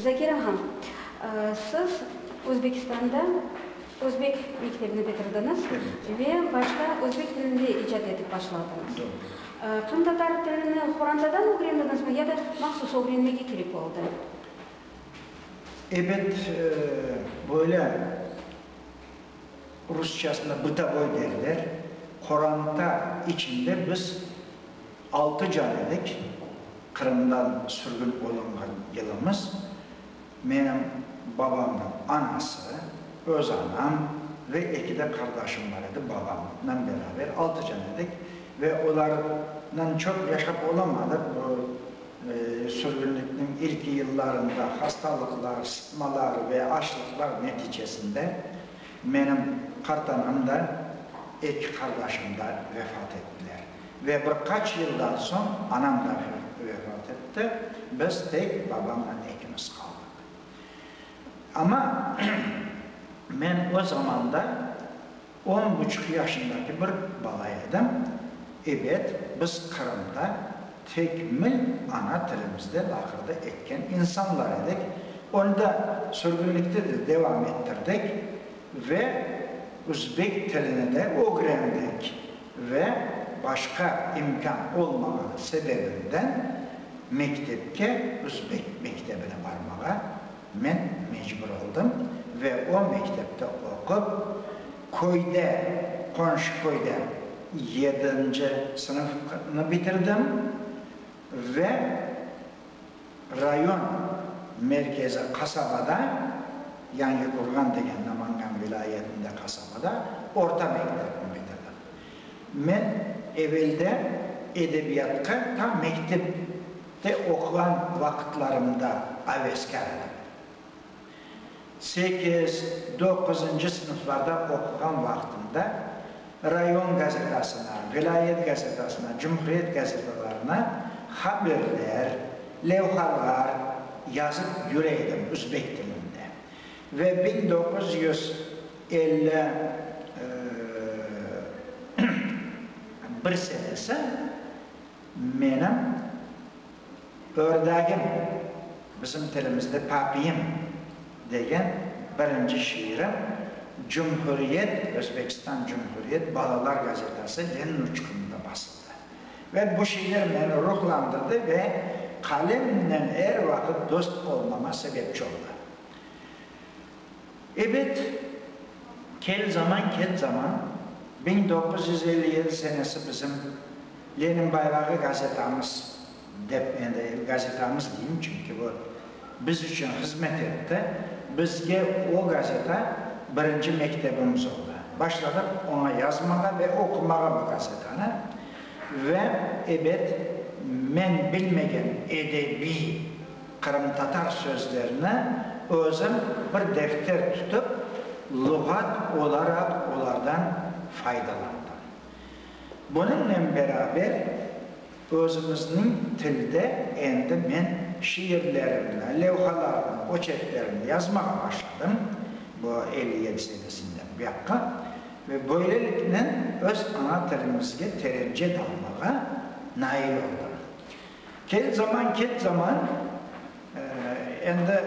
Zakir Hanım, siz Özbekistan'da Özbek mektebini bitirdiniz ve başta Özbek dilinde icat edip başladınız. Kırım Tatar dilini Kur'an'dan öğrendiniz mi ya da mahsus öğrenmeye gerek oldu? Evet, böyle Rusçasında bıtaboy derler. Kur'an'da içinde biz 6 canedik. Kırım'dan sürgün olungan yılımız. Benim babamın anası, öz anam ve 2 de kardeşim var idi babamla beraber 6 canedik. Ve onlarla çok yaşap olamadık. Bu sürgünlükün ilk yıllarında hastalıklar, sıtmalar ve açlıklar neticesinde benim kartanım da 2 kardeşim de vefat ettiler. Ve birkaç yıldan sonra anam da vefat etti. Biz tek babamla ikimiz kaldık. Ama ben o zamanda 10,5 yaşındaki bir balaydım. Evet, biz Kırım'da tekmil ana tilimizde lakırda etken insanlar idik. Onu da sürgünlükte de devam ettirdik ve Özbek tilini de öğrendik ve başka imkan olmaması sebebinden mektepke Özbek mektebine varmaya ben mecbur oldum ve o mektepte okup köyde, komşu köyde 7. sınıfını bitirdim ve rayon merkezi kasabada yani Kurgan degen Namangan vilayetinde kasabada orta mektebini bitirdim. Ben evvelde edebiyatka tam mektepte okuyan vakitlerimde aveskar idim. 8-9. sınıflarda okuyan vaktimde rayon gazetasına, vilayet gazetasına, cumhuriyet gazetelerine haberler, levhalar yazıp yürüyordum Özbek dilinde. Ve 1951 senesi benim ördeğim, bizim tilimizde papiyim degen birinci şiirim Cumhuriyet, Özbekistan Cumhuriyet Balalar Gazetesi Lenin uçkununda basıldı. Ve bu şiir beni ruhlandırdı ve kalemle her vakit dost olmama sebepçi oldu. Evet, kel zaman 1957 senesi bizim Lenin Bayrağı gazetemiz, gazetemiz diyeyim çünkü bu biz için hizmet etti. Bizge o gazete birinci mektebimiz oldu. Başladık ona yazmaya ve okumaya bu gazeteni. Ve evet, ben bilmegen edebi Kırım Tatar sözlerini özüm bir defter tutup lügat olarak onlardan faydalandım. Bununla beraber özümüzün tilde endi ben şiirlerimle, levhalarımla, oçetlerimle yazmaya başladım. Bu 57 senesinden bir yakın. Ve böylelikle öz ana tilimizde tereccüh almaya nail oldum. Kel zaman endi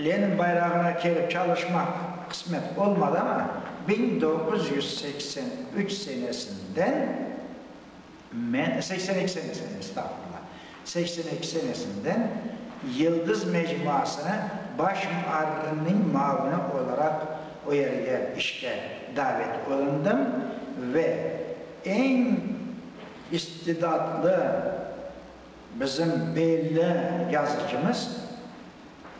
Lenin bayrağına gelip çalışmak kısmet olmadı ama 1983 senesinden 82 senesinden estağfurullah 82 senesinden Yıldız Mecmuası'na baş muharririnin mavunu olarak o yere işe davet olundum ve en istidatlı bizim belli yazıcımız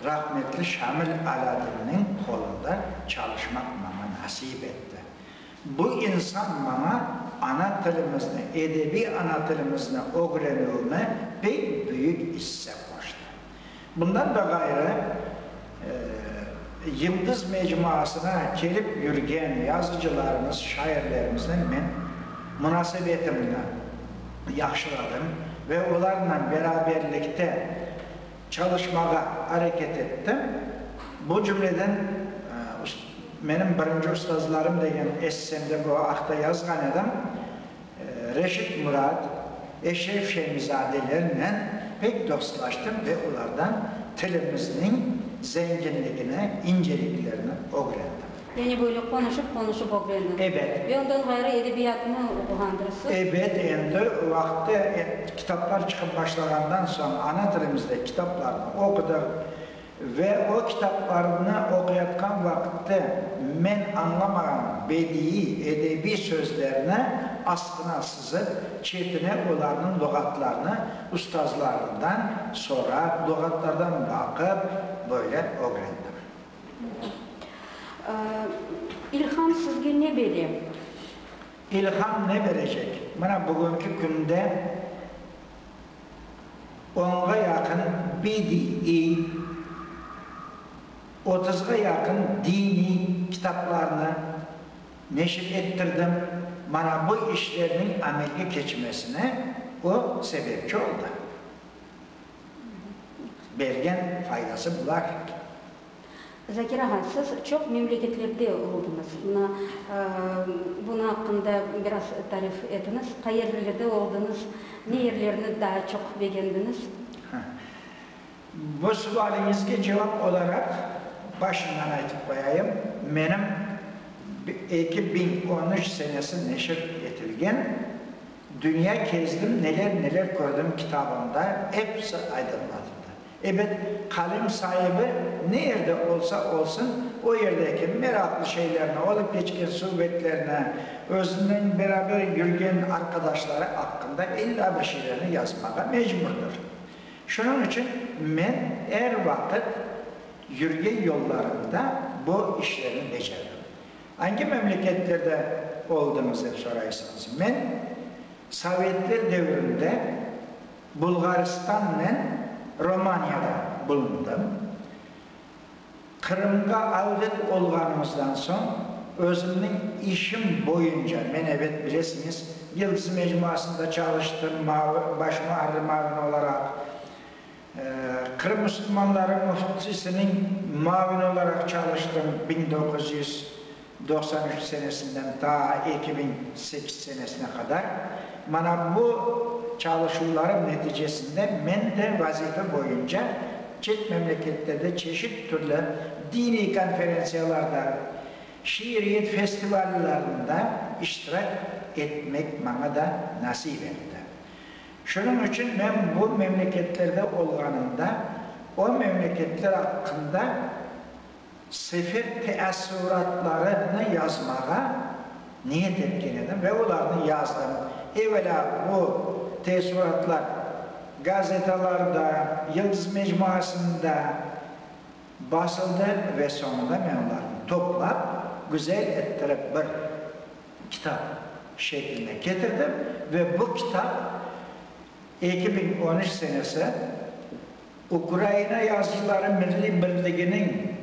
rahmetli Şamil Aladin'in kolunda çalışmak bana nasip etti. Bu insan bana ana tilimizde, edebi ana tilimizde öğrenilme pek büyük hisse koştu. Bundan da gayrı Yıldız Mecmuası'na gelip yürüyen yazıcılarımız, şairlerimizden ben münasebetimle yaxşıladım ve onlarla beraberlikte çalışmaya hareket ettim. Bu cümleden benim birinci ustazlarım degen essemde bu akta yazgan edim. Reşit Murat, Eşref Şemizadelerle pek dostlaştım ve onlardan tilimizin zenginliğine, inceliklerini öğrendim. Yani böyle konuşup öğrendiniz. Evet. Ve ondan gayrı edebiyatını okuhandırısınız. Evet, endi vakti kitaplar çıkıp başlagandan sonra ana dilimizde kitaplarını okuduk ve o kitaplarını okuyatkan vakitte men anlamayan bediği, edebi sözlerine aslına sızıp çetine olanın lügatlarını ustazlarından sonra lügatlardan bakıp böyle öğrendim. İlham sizge ne veriyor? İlham ne verecek? Bana bugünkü günde 10'a yakın bedi, 30'a yakın dini kitaplarını neşir ettirdim. Bana bu işlerinin amelge geçmesine o sebepçi oldu. Bergen faydası bular. Zakir Ağa, siz çok memleketlerde oldunuz. Bunun hakkında biraz tarif ediniz. Qayerlerde oldunuz? Ne yerlerini daha çok beğendiniz? Bu sualingizge cevap olarak başından aytıp koyayım. Benim 2013 senesi neşir etilgen Dünya Kezdim Neler Gördüm kitabında hepsi aydınlatıldı. Evet, kalem sahibi nerede olsa olsun o yerdeki meraklı şeylerine, olup geçken sohbetlerine, özünden beraber yürüyen arkadaşları hakkında illa bir şeylerini yazmaya mecburdur. Şunun için ben her vakit yürüyen yollarında bu işlerini becerdim. Hangi memleketlerde olduğunuzu sorarsanız, ben Sovyetler devrinde Bulgaristan'la Romanya'da bulundum. Kırım'da avdet olganımızdan sonra özümün işim boyunca, ben evet bilesiniz, Yıldız Mecmuası'nda çalıştım, baş muharrir olarak. Kırım Müslümanları Müftüsü'nün mavini olarak çalıştım 1993 senesinden ta 2008 senesine kadar. Bana bu çalışmalarım neticesinde ben de vazife boyunca çeşitli memleketlerde çeşitli türlü dini konferansiyalarda, şiiriyet festivallerinde iştirak etmek bana da nasip etti. Şunun için ben bu memleketlerde olganında o memleketler hakkında sefer teessüratlarını yazmaya niyet etkiledim ve onlarını yazdım. Evvela bu teessüratlar gazetelerde, Yıldız Mecmuası'nda basıldı ve sonunda ben onları toplayıp güzel ettirip bir kitap şekline getirdim ve bu kitap 2013 senesi Ukrayna Yazıcıları Milli Birliği'nin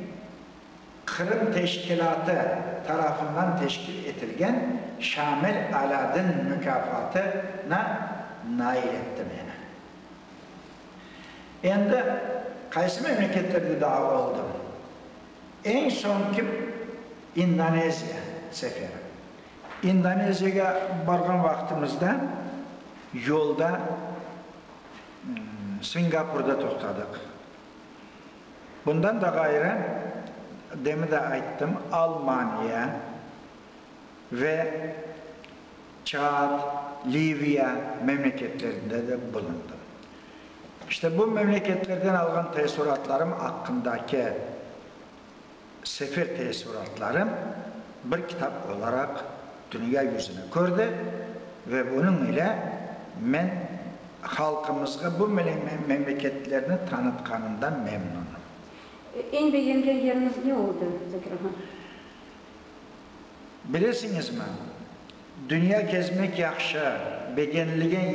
Kırım Teşkilatı tarafından teşkil edilgen Şamil Aladin mükafatına nail etti beni. Endi qaysi memleketlerde daha oldum? En sonki Endonezya seferi. Endonezya'ya bargan vaktimizde yolda Singapur'da toxtadık. Bundan da gayrı demin de aytdım, Almanya ve Çad, Libya memleketlerinde de bulundum. İşte bu memleketlerden algan teessüratlarım hakkındaki sefer teessüratlarım bir kitap olarak dünya yüzünü gördü ve bunun ile ben halkımızga bu memleketlerini tanıtkanından memnunum. En beğendiğin yeriniz ne oldu Zakir Ağa? Bilesiniz mi? Dünya gezmek yaxşı, beğenilen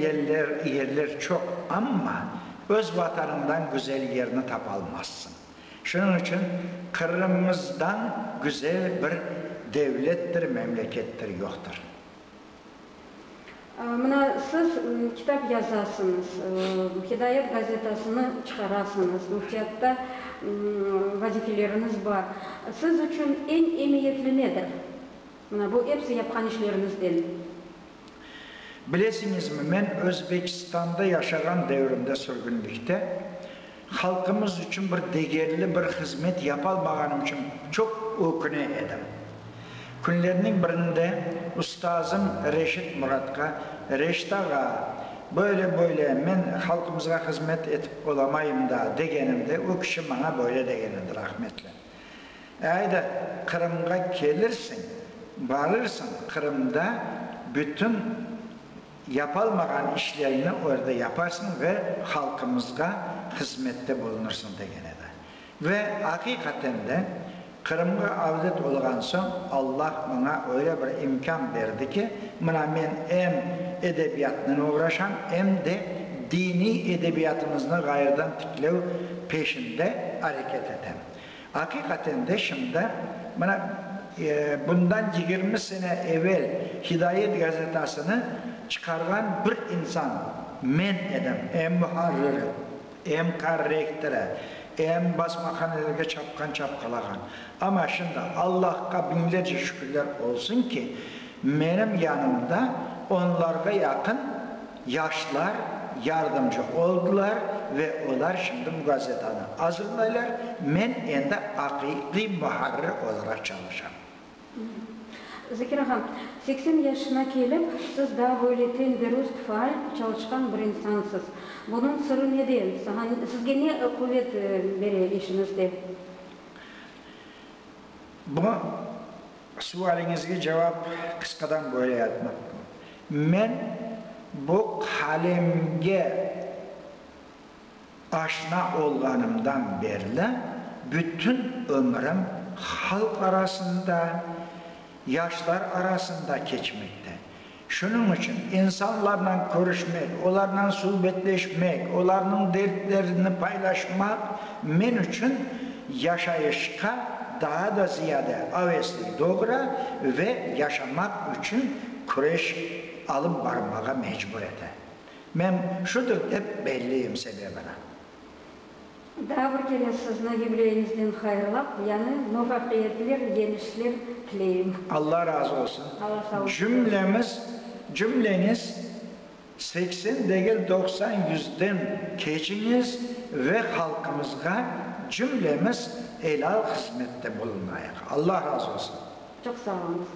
yerler çok ama öz vatanından güzel yerini tapalmazsın. Şunun için Kırım'ımızdan güzel bir devlettir, memlekettir yoktur. Mına siz kitap yazasınız, Hidayet gazetesini çıkarasınız, müftiyatta vazifeleriniz var. Siz için en emniyetli nedir? Mına bu hepsi yapkan işlerinizden. Bilesiniz mi, ben Özbekistan'da yaşayan devrimde sürgünlükte halkımız için bir değerli bir hizmet yapalmağanım için çok öküne edim. Günlerinin birinde ustazım Reşit Murat'a, Reşit ağa, böyle men halkımıza hizmet etip olamayım da degenimde, o kişi bana böyle degenimdir rahmetli. Eğer Kırım'a gelirsin, varırsın Kırım'da bütün yapılmayan işlerini orada yaparsın ve halkımıza hizmette bulunursun degene de. Ve hakikaten de Kırım'a avdet olgan son Allah bana öyle bir imkan verdi ki bana men hem edebiyatla uğraşan hem de dini edebiyatımızı gayrıdan tiklev peşinde hareket eden. Hakikaten de şimdi bana bundan 20 sene evvel Hidayet gazetasını çıkargan bir insan men edem, hem muharriri, hem korrektörü, hem basmakhanelerge çapkalagan. Ama şimdi Allah'a binlerce şükürler olsun ki benim yanımda onlarga yakın yaşlar yardımcı oldular ve onlar şimdi bu gazetanı hazırlayırlar. Ben endi hakiki muharrir olarak çalışam. Zakir ağam, 80 yaşına kelip, siz daha böyle dürüst, faal çalışkan bir insansız. Bunun sırrı ne değil? Sizge ne kuvvet verir işinizde? Bu sualingizge cevap kıskadan böyle yapmak. Men bu kalemge aşna olganımdan beri bütün ömrüm halk arasında, yaşlar arasında geçmekte. Şunun için insanlarla görüşmek, onlarla sohbetleşmek, onların dertlerini paylaşmak men için yaşayışka daha da ziyade avesli doğra ve yaşamak için küreş alıp varmağa mecbur eder. Ben şudur hep belliyim sebebine. Daha bir kere sizin yüreğinizden hayırlap, yani muvaffakiyetler, genişler dileyim. Allah razı olsun. Allah sağ olsun. Cümleniz 80 değil 90 yüzden keçiniz ve halkımızga cümlemiz helal hizmette bulunmayak. Allah razı olsun. Çok sağ olun.